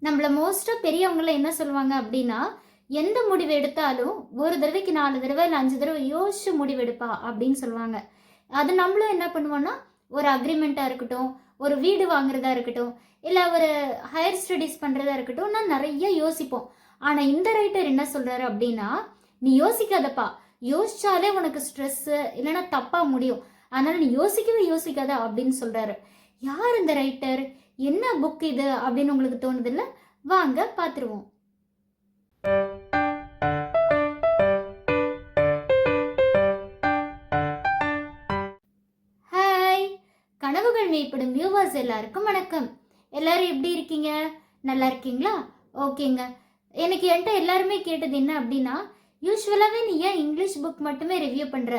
நம்மள மோஸ்டா பெரியவங்கள என்ன சொல்லுவாங்க அப்படின்னா, எந்த முடிவு எடுத்தாலும் ஒரு தடவைக்கு 4 தடவை இல்ல 5 தடவை யோசிச்சு முடிவெடுப்பா அப்படின்னு சொல்லுவாங்க. அது நம்மளும் என்ன பண்ணுவோம்னா, ஒரு அக்ரீமெண்ட்டா இருக்கட்டும், ஒரு வீடு வாங்குறதா இருக்கட்டும், இல்ல ஒரு ஹையர் ஸ்டடீஸ் பண்றதா இருக்கட்டும், நெறைய யோசிப்போம். ஆனா இந்த ரைட்டர் என்ன சொல்றாரு அப்படின்னா, "நீ யோசிக்காதப்பா. யோசிச்சாலே உனக்கு ஸ்ட்ரெஸ்ஸு இல்லைன்னா தப்பா முடியும். அதனால நீ யோசிக்கவே யோசிக்காத" அப்படின்னு சொல்றாரு. யார் இந்த ரைட்டர்? என்ன புக் இது அப்படின்னு உங்களுக்கு தோணுதுல்ல? வாங்க பார்த்துருவோம். ஹாய்! கனவுகள் மெய்ப்படும் வியூவர்ஸ் எல்லாருக்கும் வணக்கம். எல்லாரும் எப்படி இருக்கீங்க? நல்லா இருக்கீங்களா? ஓகேங்க. எனக்கு என்கிட்ட எல்லாருமே கேட்டது என்ன அப்படின்னா, யூசுவலாவே நீ ஏன் இங்கிலீஷ் புக் மட்டுமே ரிவ்யூ பண்ற?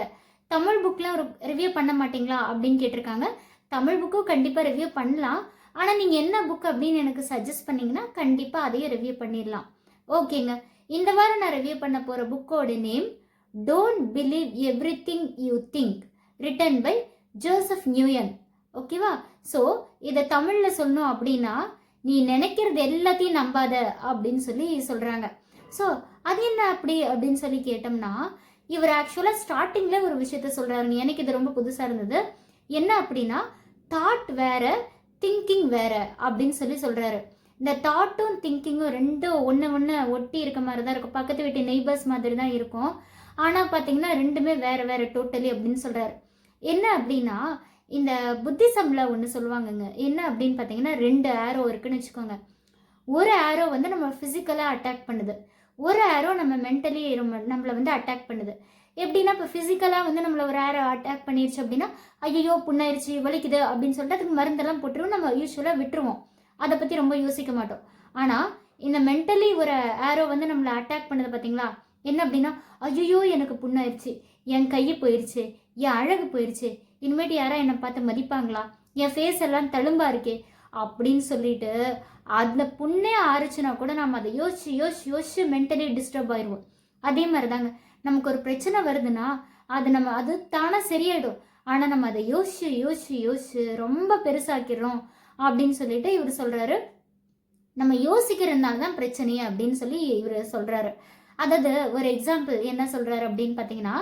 தமிழ் புக்லாம் ரிவ்யூ பண்ண மாட்டீங்களா? அப்படின்னு கேட்டிருக்காங்க. தமிழ் புக்கும் கண்டிப்பா ரிவ்யூ பண்ணலாம். ஆனா நீங்க என்ன புக் அப்படின்னு எனக்கு சஜஸ்ட் பண்ணீங்கன்னா, கண்டிப்பா அதையும் ரிவ்யூ பண்ணிடலாம். ஓகேங்க. இந்த வாரம் நான் ரிவ்யூ பண்ண போற புக்கோட name don't believe everything you think, written by Joseph நியூயன். ஓகேவா? ஸோ இதை தமிழில் சொல்லணும் அப்படின்னா, நீ நினைக்கிறது எல்லாத்தையும் நம்பாத அப்படின்னு சொல்லி சொல்கிறாங்க. ஸோ அது என்ன அப்படி அப்படின்னு சொல்லி கேட்டோம்னா, இவர் ஆக்சுவலாக ஸ்டார்டிங்கில் ஒரு விஷயத்த சொல்கிறாருங்க. எனக்கு இது ரொம்ப புதுசாக இருந்தது. என்ன அப்படின்னா, தாட் வேற திங்கிங் வேற அப்படின்னு சொல்லி சொல்கிறாரு. இந்த தாட்டும் திங்கிங்கும் ரெண்டும் ஒன்று ஒன்று ஒட்டி இருக்க மாதிரி தான் இருக்கும். பக்கத்து வீட்டு நெய்பர்ஸ் மாதிரி தான் இருக்கும். ஆனால் பார்த்தீங்கன்னா ரெண்டுமே வேற வேற டோட்டலி அப்படின்னு சொல்கிறாரு. என்ன அப்படின்னா, இந்த புத்திசம்ல ஒன்று சொல்லுவாங்கங்க. என்ன அப்படின்னு பார்த்தீங்கன்னா, 2 ஆரோ இருக்குன்னு வச்சுக்கோங்க. ஒரு ஆரோ வந்து நம்ம ஃபிசிக்கலாக அட்டாக் பண்ணுது, ஒரு ஆரோ நம்ம மென்டலி நம்மளை வந்து அட்டாக் பண்ணுது. எப்படின்னா, இப்போ ஃபிசிக்கலாக வந்து நம்மளை ஒரு ஆரோ அட்டாக் பண்ணிடுச்சு அப்படின்னா, ஐயோ புண்ணாயிருச்சு வலிக்குது அப்படின்னு சொல்லிட்டு அதுக்கு மருந்தெல்லாம் போட்டுருவோம். நம்ம யூஸ்வலாக விட்டுருவோம், அதை பற்றி ரொம்ப யோசிக்க மாட்டோம். ஆனால் இந்த மென்டலி ஒரு ஆரோ வந்து நம்மளை அட்டாக் பண்ணுது பார்த்தீங்களா? என்ன அப்படின்னா, ஐயோ எனக்கு புண்ணாயிருச்சு, என் கையை போயிடுச்சு, என் அழகு போயிடுச்சு, இனிமேட்டு யாரா என்னை பார்த்து மதிப்பாங்களா, என் ஃபேஸ் எல்லாம் தழும்பா இருக்கே அப்படின்னு சொல்லிட்டு அந்த புண்ணே ஆறுச்சுன்னா கூட நம்ம அதை யோசிச்சு யோசிச்சு யோசிச்சு மென்டலி டிஸ்டர்ப் ஆயிடுவோம். அதே மாதிரி தாங்க, நமக்கு ஒரு பிரச்சனை வருதுன்னா அது தானே சரியாயிடும். ஆனால் நம்ம அதை யோசிச்சு யோசிச்சு யோசிச்சு ரொம்ப பெருசாக்கிடுறோம் அப்படின்னு சொல்லிட்டு இவர் சொல்றாரு. நம்ம யோசிக்கிறதுனால தான் பிரச்சனையே அப்படின்னு சொல்லி இவர் சொல்றாரு. அதாவது ஒரு எக்ஸாம்பிள் என்ன சொல்றாரு அப்படின்னு பார்த்தீங்கன்னா,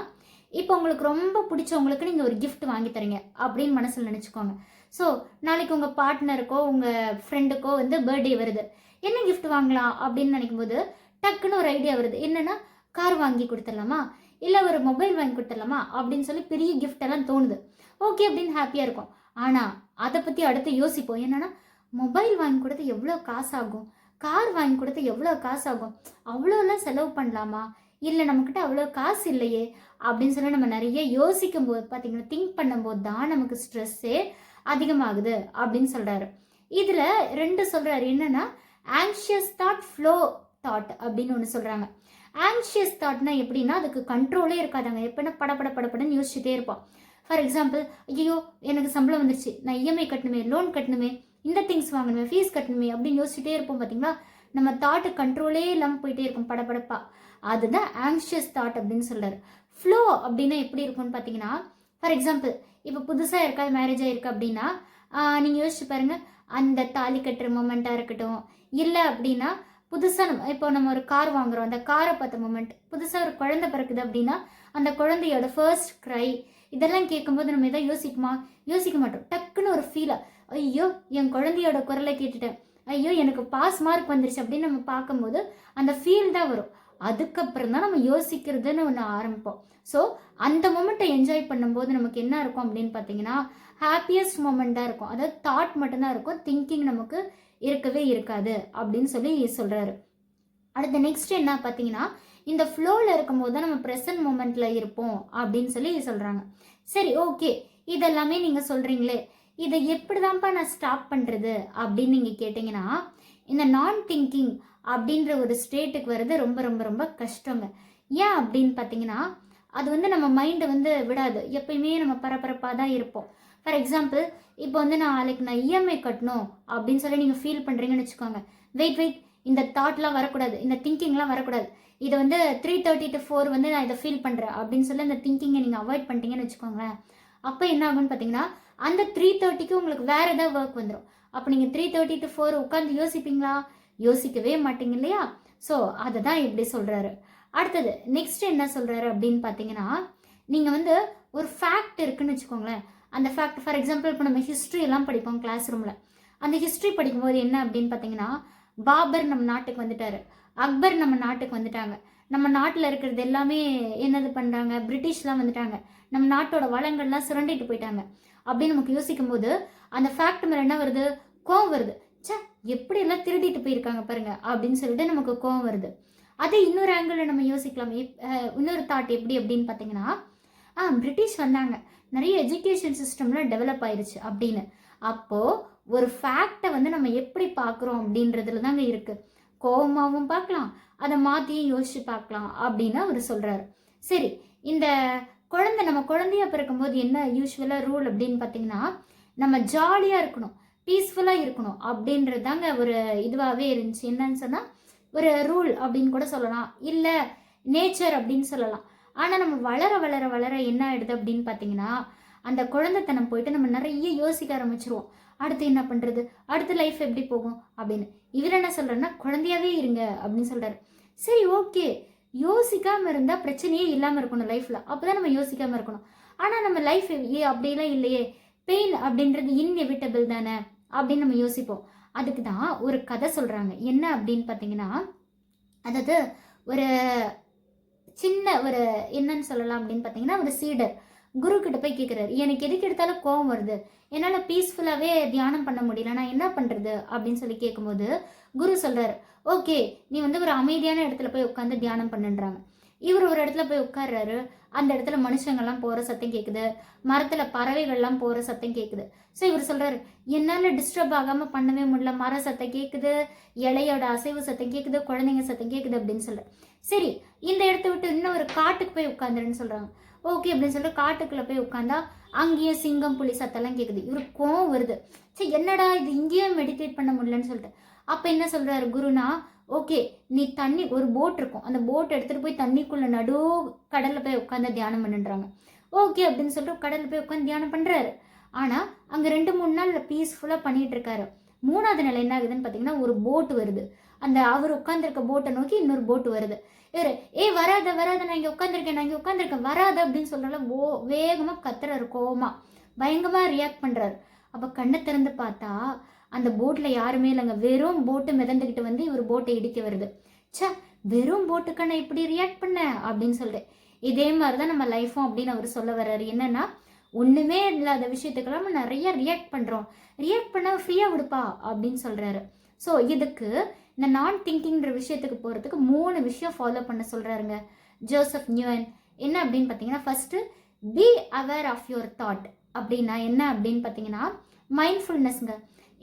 இப்போ உங்களுக்கு ரொம்ப பிடிச்சவங்களுக்கு நீங்கள் ஒரு கிஃப்ட் வாங்கி தரீங்க அப்படின்னு மனசில் நினச்சிக்கோங்க. ஸோ நாளைக்கு உங்கள் பார்ட்னருக்கோ உங்கள் ஃப்ரெண்டுக்கோ வந்து பர்த்டே வருது. என்ன கிஃப்ட் வாங்கலாம் அப்படின்னு நினைக்கும் போது டக்குன்னு ஒரு ஐடியா வருது. என்னன்னா, கார் வாங்கி கொடுத்துடலாமா, இல்லை ஒரு மொபைல் வாங்கி கொடுத்துடலாமா அப்படின்னு சொல்லி பெரிய கிஃப்ட் எல்லாம் தோணுது. ஓகே அப்படின்னு ஹாப்பியாக இருக்கும். ஆனால் அதை பற்றி அடுத்து யோசிப்போம். என்னன்னா, மொபைல் வாங்கி கொடுத்து எவ்வளோ காசு ஆகும், கார் வாங்கி கொடுத்து எவ்வளோ காசு ஆகும், அவ்வளோலாம் செலவு பண்ணலாமா, இல்லை நம்மக்கிட்ட அவ்வளோ காசு இல்லையே அப்படின்னு சொல்லி நம்ம நிறைய யோசிக்கும் போது பார்த்தீங்கன்னா, திங்க் பண்ணும்போது தான் நமக்கு ஸ்ட்ரெஸ்ஸே அதிகமாகுது அப்படின்னு சொல்கிறாரு. இதில் 2 சொல்கிறாரு. என்னென்னா, ஆங்ஷியஸ் தாட், ஃப்ளோ தாட் அப்படின்னு ஒன்று சொல்கிறாங்க. ஆங்ஷியஸ் தாட்னா எப்படின்னா, அதுக்கு கண்ட்ரோலே இருக்காதாங்க. எப்படின்னா படப்பட படப்படன்னு யோசிச்சுட்டே இருப்போம். ஃபார் எக்ஸாம்பிள், ஐயோ எனக்கு சம்பளம் வந்துருச்சு, நான் இஎம்ஐ கட்டணுமே, லோன் கட்டணுமே, இந்த திங்ஸ் வாங்கணுமே, ஃபீஸ் கட்டணுமே அப்படின்னு யோசிச்சுட்டே இருப்போம் பார்த்தீங்களா? நம்ம தாட்டு கண்ட்ரோலே இல்லாமல் போயிட்டே இருக்கும் படப்படப்பா. அதுதான் ஆங்ஷியஸ் தாட் அப்படின்னு சொல்கிறாரு. ஃப்ளோ அப்படின்னா எப்படி இருக்கும்னு பார்த்தீங்கன்னா, ஃபார் எக்ஸாம்பிள், இப்போ புதுசாக யாருக்காவது மேரேஜ் ஆகிருக்கு அப்படின்னா, நீங்கள் யோசிச்சு பாருங்கள். அந்த தாலி கட்டுற மூமெண்ட்டாக இருக்கட்டும், இல்லை அப்படின்னா புதுசாக இப்போ நம்ம ஒரு கார் வாங்குகிறோம், அந்த காரை பார்த்த மூமெண்ட், புதுசாக ஒரு குழந்தை பிறக்குது அப்படின்னா அந்த குழந்தையோட ஃபர்ஸ்ட் க்ரை, இதெல்லாம் கேட்கும்போது நம்ம எதாவது யோசிக்க மாட்டோம். டக்குன்னு ஒரு ஃபீலை, ஐயோ என் குழந்தையோட குரலை கேட்டுட்டேன், ஐயோ எனக்கு பாஸ் மார்க் வந்துருச்சு அப்படின்னு நம்ம பார்க்கும்போது அந்த ஃபீல் தான் வரும். அதுக்கப்புறம் தான் நம்ம யோசிக்கிறதுன்னு ஒன்று ஆரம்பிப்போம். ஸோ அந்த மொமெண்ட்டை என்ஜாய் பண்ணும்போது நமக்கு என்ன இருக்கும் அப்படின்னு பார்த்தீங்கன்னா, ஹாப்பியஸ்ட் மொமெண்ட்டாக இருக்கும். அதாவது தாட் மட்டும்தான் இருக்கும், திங்கிங் நமக்கு இருக்கவே இருக்காது அப்படின்னு சொல்லி சொல்கிறாரு. அடுத்த நெக்ஸ்ட் என்ன பார்த்தீங்கன்னா, இந்த ஃப்ளோவில் இருக்கும்போது தான் நம்ம ப்ரெசன்ட் மூமெண்ட்டில் இருப்போம் அப்படின்னு சொல்லி சொல்கிறாங்க. சரி, ஓகே, இதெல்லாமே நீங்கள் சொல்கிறீங்களே, இதை எப்படி தான்ப்பா நான் ஸ்டாப் பண்ணுறது அப்படின்னு நீங்கள் கேட்டிங்கன்னா, இந்த நான் திங்கிங் அப்படின்ற ஒரு ஸ்டேட்டுக்கு வர்றது ரொம்ப ரொம்ப ரொம்ப கஷ்டங்க. ஏன் அப்படின்னு பார்த்தீங்கன்னா, அது வந்து நம்ம மைண்டை வந்து விடாது. எப்பயுமே நம்ம பரபரப்பாக தான் இருப்போம். ஃபார் எக்ஸாம்பிள், இப்போ வந்து நான் இஎம்ஐ கட்டணும் அப்படின்னு சொல்லி நீங்கள் ஃபீல் பண்ணுறீங்கன்னு வச்சுக்கோங்க. வெயிட், இந்த தாட்லாம் வரக்கூடாது, இந்த திங்கிங்லாம் வரக்கூடாது. இதை வந்து 3:30 to 4 வந்து நான் இதை ஃபீல் பண்ணுறேன் அப்படின்னு சொல்லி அந்த திங்கிங்கை நீங்கள் அவாய்ட் பண்ணிட்டீங்கன்னு வச்சுக்கோங்களேன். அப்போ என்ன ஆகும்னு பார்த்தீங்கன்னா, அந்த 3:30க்கு உங்களுக்கு வேறு ஏதாவது ஒர்க் வந்துடும். அப்போ நீங்கள் 3:30 to 4 உட்காந்து யோசிக்கவே மாட்டீங்க இல்லையா? ஸோ அதை தான் இப்படி சொல்கிறாரு. அடுத்தது நெக்ஸ்ட் என்ன சொல்கிறாரு அப்படின்னு பார்த்தீங்கன்னா, நீங்கள் வந்து ஒரு ஃபேக்ட் இருக்குன்னு வச்சுக்கோங்களேன். அந்த ஃபேக்ட் ஃபார் எக்ஸாம்பிள் இப்போ நம்ம ஹிஸ்ட்ரி எல்லாம் படிப்போம் கிளாஸ் ரூமில். அந்த ஹிஸ்ட்ரி படிக்கும்போது என்ன அப்படின்னு பார்த்தீங்கன்னா, பாபர் நம்ம நாட்டுக்கு வந்துட்டார், அக்பர் நம்ம நாட்டுக்கு வந்துட்டாங்க, நம்ம நாட்டில் இருக்கிறது எல்லாமே என்னது பண்ணுறாங்க, பிரிட்டிஷ்லாம் வந்துட்டாங்க, நம்ம நாட்டோட வளங்கள்லாம் சுரண்டிட்டு போயிட்டாங்க அப்படின்னு நமக்கு யோசிக்கும் போது அந்த ஃபேக்ட் மேலே என்ன வருது? கோவம் வருது. சே, எப்படி எல்லாம் திருடிட்டு போயிருக்காங்க பாருங்க அப்படின்னு சொல்லிட்டு நமக்கு கோவம் வருது. அதே இன்னொரு ஆங்கிளில் நம்ம யோசிக்கலாம். இன்னொரு தாட் எப்படி அப்படின்னு பார்த்தீங்கன்னா, பிரிட்டிஷ் வந்தாங்க, நிறைய எஜுகேஷன் சிஸ்டம்லாம் டெவலப் ஆயிடுச்சு அப்படின்னு. அப்போது ஒரு ஃபேக்டை வந்து நம்ம எப்படி பார்க்குறோம் அப்படின்றதுல தாங்க இருக்குது. கோபமாகவும் பார்க்கலாம், அதை மாற்றியும் யோசிச்சு பார்க்கலாம் அப்படின்னு அவர் சொல்கிறாரு. சரி, இந்த நம்ம குழந்தையா பிறக்கும்போது என்ன யூஸ்வலாக ரூல் அப்படின்னு பார்த்தீங்கன்னா, நம்ம ஜாலியாக இருக்கணும், பீஸ்ஃபுல்லாக இருக்கணும் அப்படின்றது தாங்க ஒரு இதுவாகவே இருந்துச்சு. என்னன்னு சொன்னால் ஒரு ரூல் அப்படின்னு கூட சொல்லலாம், இல்லை நேச்சர் அப்படின்னு சொல்லலாம். ஆனால் நம்ம வளர வளர வளர என்ன ஆகிடுது அப்படின்னு பார்த்தீங்கன்னா, அந்த குழந்தைத்தனம் போயிட்டு நம்ம நிறைய யோசிக்க ஆரம்பிச்சிருவோம். அடுத்து என்ன பண்ணுறது, அடுத்த லைஃப் எப்படி போகும் அப்படின்னு. இவர் என்ன சொல்கிறேன்னா, குழந்தையாவே இருங்க அப்படின்னு சொல்கிறாரு. சரி, ஓகே, யோசிக்காமல் இருந்தால் பிரச்சனையே இல்லாமல் இருக்கணும் லைஃப்பில், அப்போ தான் நம்ம யோசிக்காமல் இருக்கணும். ஆனால் நம்ம லைஃப் அப்படிலாம் இல்லையே, பெயின் அப்படின்றது இன்எவிட்டபிள் தானே அப்படின்னு நம்ம யோசிப்போம். அதுக்கு தான் ஒரு கதை சொல்கிறாங்க. என்ன அப்படின்னு பார்த்தீங்கன்னா, அதாவது ஒரு சின்ன ஒரு என்னன்னு சொல்லலாம் அப்படின்னு பார்த்தீங்கன்னா, ஒரு சீடர் குரு கிட்ட போய் கேட்குறாரு, எனக்கு எதுக்கு எடுத்தாலும் கோவம் வருது, என்னால் பீஸ்ஃபுல்லாகவே தியானம் பண்ண முடியல, நான் என்ன பண்ணுறது அப்படின்னு சொல்லி கேட்கும்போது குரு சொல்கிறார், ஓகே, நீ வந்து ஒரு அமைதியான இடத்துல போய் உட்காந்து தியானம் பண்ணுன்றாங்க. இவர் ஒரு இடத்துல போய் உட்கார்றாரு. அந்த இடத்துல மனுஷங்கள்லாம் போகிற சத்தம் கேட்குது, மரத்தில் பறவைகள்லாம் போகிற சத்தம் கேட்குது. ஸோ இவர் சொல்கிறாரு, என்னால் டிஸ்டர்ப் ஆகாமல் பண்ணவே முடியல, மர சத்தம் கேட்குது, இலையோட அசைவு சத்தம் கேட்குது, குழந்தைங்க சத்தம் கேட்குது அப்படின்னு சொல்கிறார். சரி, இந்த இடத்த விட்டு இன்னும் ஒரு காட்டுக்கு போய் உட்காந்துருன்னு சொல்கிறாங்க. ஓகே அப்படின்னு சொல்லிட்டு காட்டுக்குள்ளே போய் உட்காந்தா அங்கேயும் சிங்கம் புலி சத்தம்லாம் கேட்குது. இவருக்கு கோவம் வருது. சரி, என்னடா இது, இங்கேயும் மெடிடேட் பண்ண முடியலன்னு சொல்லிட்டு அப்போ என்ன சொல்கிறாரு குருனா, ஓகே, நீ தண்ணி ஒரு போட் இருக்கும், அந்த போட் எடுத்துகிட்டு போய் தண்ணிக்குள்ளே நடு கடலில் போய் உட்காந்து தியானம் பண்ணுன்றாங்க. ஓகே அப்படின்னு சொல்லிட்டு கடலில் போய் உட்காந்து தியானம் பண்ணுறாரு. ஆனால் அங்கே 2-3 நாள் பீஸ்ஃபுல்லாக பண்ணிகிட்டு இருக்காரு. 3ஆவது நாள் என்ன ஆகுதுன்னு பார்த்தீங்கன்னா, ஒரு போட் வருது. அந்த அவர் உட்காந்துருக்க போட்டை நோக்கி இன்னொரு போட்டு வருது. வராத வராத, நான் இங்கே உட்காந்துருக்கேன் வராத அப்படின்னு சொல்கிறால வேகமாக கத்துறாரு, கோவமாக பயங்கரமாக ரியாக்ட் பண்ணுறாரு. அப்போ கண்ணை திறந்து பார்த்தா அந்த போட்டில் யாருமே இல்லைங்க, வெறும் போட்டு மிதந்துக்கிட்டு வந்து இவர் போட்டை இடிக்க வருது. சே, வெறும் போட்டுக்கு நான் இப்படி ரியாக்ட் பண்ணேன் அப்படின்னு சொல்லிட்டு இதே மாதிரி தான் நம்ம லைஃப்பும் அப்படின்னு அவர் சொல்ல வர்றாரு. என்னன்னா, ஒன்றுமே இல்லாத விஷயத்துக்கெல்லாம் நம்ம நிறைய ரியாக்ட் பண்ணுறோம், ரியாக்ட் பண்ண ஃப்ரீயாக விடுப்பா அப்படின்னு சொல்கிறாரு. ஸோ இதுக்கு இந்த நான் திங்கிங்கிற விஷயத்துக்கு போகிறதுக்கு 3 விஷயம் ஃபாலோ பண்ண சொல்கிறாருங்க ஜோசப் நியூயன். என்ன அப்படின்னு பார்த்தீங்கன்னா, first be aware of your thought. அப்படின்னா என்ன அப்படின்னு பார்த்தீங்கன்னா, மைண்ட்ஃபுல்னஸ்ங்க.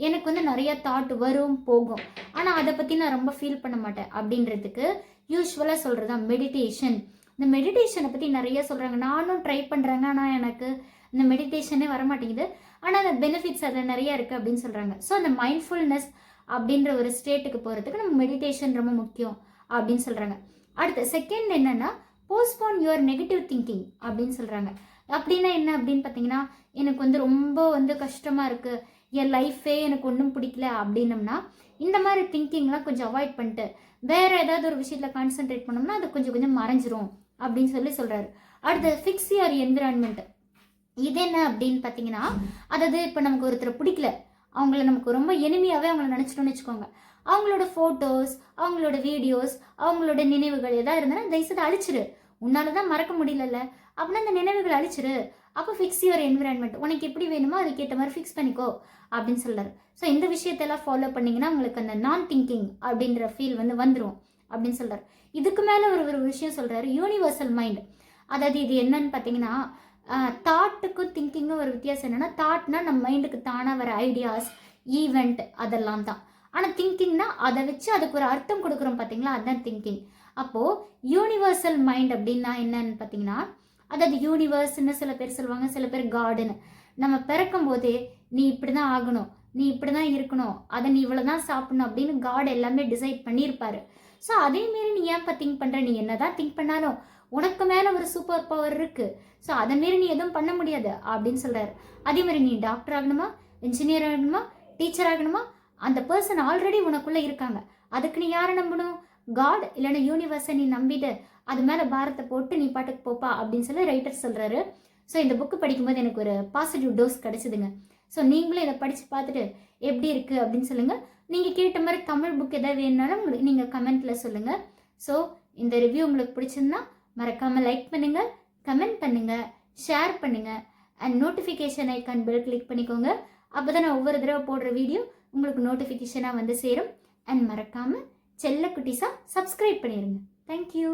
எனக்கு வந்து நிறைய தாட் வரும் போகும், ஆனால் அதை பற்றி நான் ரொம்ப ஃபீல் பண்ண மாட்டேன் அப்படின்றதுக்கு யூஸ்வலாக சொல்கிறது தான் மெடிடேஷன். இந்த மெடிடேஷனை பற்றி நிறைய சொல்கிறாங்க, நானும் ட்ரை பண்ணுறேங்க, ஆனால் எனக்கு இந்த மெடிடேஷனே வரமாட்டேங்குது, ஆனால் அந்த பெனிஃபிட்ஸ் அதில் நிறைய இருக்குது அப்படின்னு சொல்கிறாங்க. ஸோ அந்த மைண்ட்ஃபுல்னஸ் அப்படின்ற ஒரு ஸ்டேட்டுக்கு போகிறதுக்கு நம்ம மெடிடேஷன் ரொம்ப முக்கியம் அப்படின்னு சொல்கிறாங்க. அடுத்து செகண்ட் என்னென்னா, போஸ்ட்போன் யுவர் நெகட்டிவ் திங்கிங் அப்படின்னு சொல்கிறாங்க. அப்படின்னா என்ன அப்படின்னு பார்த்தீங்கன்னா, எனக்கு வந்து ரொம்ப வந்து கஷ்டமாக இருக்குது, என் லைஃபே எனக்கு ஒன்றும் பிடிக்கல அப்படின்னம்னா இந்த மாதிரி திங்கிங்லாம் கொஞ்சம் அவாய்ட் பண்ணிட்டு வேறு ஏதாவது ஒரு விஷயத்தில் கான்சென்ட்ரேட் பண்ணோம்னா அது கொஞ்சம் கொஞ்சம் மறைஞ்சிரும் அப்படின்னு சொல்கிறாரு. அடுத்து ஃபிக்ஸ் யுவர் என்விரான்மெண்ட். இது என்ன அப்படின்னு பார்த்தீங்கன்னா, அதாவது இப்போ நமக்கு ஒருத்தரை பிடிக்கல, அவங்கள நமக்கு ரொம்ப எளிமையாகவே அவங்கள நினச்சிட்டோன்னு வச்சுக்கோங்க, அவங்களோட ஃபோட்டோஸ், அவங்களோட வீடியோஸ், அவங்களோட நினைவுகள் எதாவது இருந்ததுன்னா தயவுசெய்து அழிச்சிரு. உன்னால தான் மறக்க முடியலல்ல, அப்படின்னா அந்த நினைவுகள் அழிச்சிரு. அப்போ ஃபிக்ஸ் யுவர் என்விரான்மெண்ட், உனக்கு எப்படி வேணுமோ அதுக்கேற்ற மாதிரி ஃபிக்ஸ் பண்ணிக்கோ அப்படின்னு சொல்கிறார். ஸோ இந்த விஷயத்தெல்லாம் ஃபாலோ பண்ணிங்கன்னா உங்களுக்கு அந்த நான் திங்கிங் அப்படின்ற ஃபீல் வந்து வந்துடும் அப்படின்னு சொல்கிறார். இதுக்கு மேலே ஒரு விஷயம் சொல்கிறாரு, யூனிவர்சல் மைண்ட். அதாவது இது என்னன்னு பார்த்தீங்கன்னா, தாட்டுக்கும் திங்கிங்கும் ஒரு வித்தியாசம் என்னென்னா, தாட்னா நம்ம மைண்டுக்கு தானாக வர ஐடியாஸ், ஈவெண்ட் அதெல்லாம் தான். ஆனால் திங்கிங்னா அதை வச்சு அதுக்கு ஒரு அர்த்தம் கொடுக்குறோம் பார்த்தீங்களா, அதுதான் திங்கிங். அப்போது யூனிவர்சல் மைண்ட் அப்படின்னா என்னன்னு பார்த்தீங்கன்னா, அதாவது யூனிவர்ஸ்ன்னு சில பேர் சொல்லுவாங்க, சில பேர் காடுன்னு. நம்ம பிறக்கும் போதே நீ இப்படி தான் ஆகணும், நீ இப்படி தான் இருக்கணும், அதை நீ இவ்வளோ தான் சாப்பிடணும் அப்படின்னு காட் எல்லாமே டிசைட் பண்ணியிருப்பாரு. ஸோ அதேமாரி நீ ஏன்ப்பா திங்க் பண்ணுற, நீ என்ன தான் திங்க் பண்ணாலும் உனக்கு மேலே ஒரு சூப்பர் பவர் இருக்குது, ஸோ அதேமாரி நீ எதுவும் பண்ண முடியாது அப்படின்னு சொல்கிறாரு. அதேமாதிரி நீ டாக்டர் ஆகணுமா, இன்ஜினியர் ஆகணுமா, டீச்சர் ஆகணுமா, அந்த பர்சன் ஆல்ரெடி உனக்குள்ளே இருக்காங்க. அதுக்கு நீ யாரை நம்பணும்? காட் இல்லைன்னா யூனிவர்ஸை நீ நம்பிட்டு அது மேலே பாரத்தை போட்டு நீ பாட்டுக்கு போப்பா அப்படின்னு சொல்லி ரைட்டர் சொல்கிறாரு. ஸோ இந்த புக்கு படிக்கும்போது எனக்கு ஒரு பாசிட்டிவ் டோஸ் கிடச்சிதுங்க. ஸோ நீங்களும் இதை படித்து பார்த்துட்டு எப்படி இருக்குது அப்படின்னு சொல்லுங்கள். நீங்கள் கேட்ட மாதிரி தமிழ் புக் எதாவது வேணுனாலும் உங்களுக்கு நீங்கள் கமெண்ட்டில் சொல்லுங்கள். ஸோ இந்த ரிவ்யூ உங்களுக்கு பிடிச்சிருந்தா மறக்காமல் லைக் பண்ணுங்கள், கமெண்ட் பண்ணுங்கள், ஷேர் பண்ணுங்கள் and notification icon bell click பண்ணிக்கோங்க. அப்போ தான் நான் ஒவ்வொரு தடவை போடுற வீடியோ உங்களுக்கு நோட்டிஃபிகேஷனாக வந்து சேரும். அண்ட் மறக்காமல் செல்ல குட்டிஸாக சப்ஸ்கிரைப் பண்ணிடுங்க. தேங்க்யூ.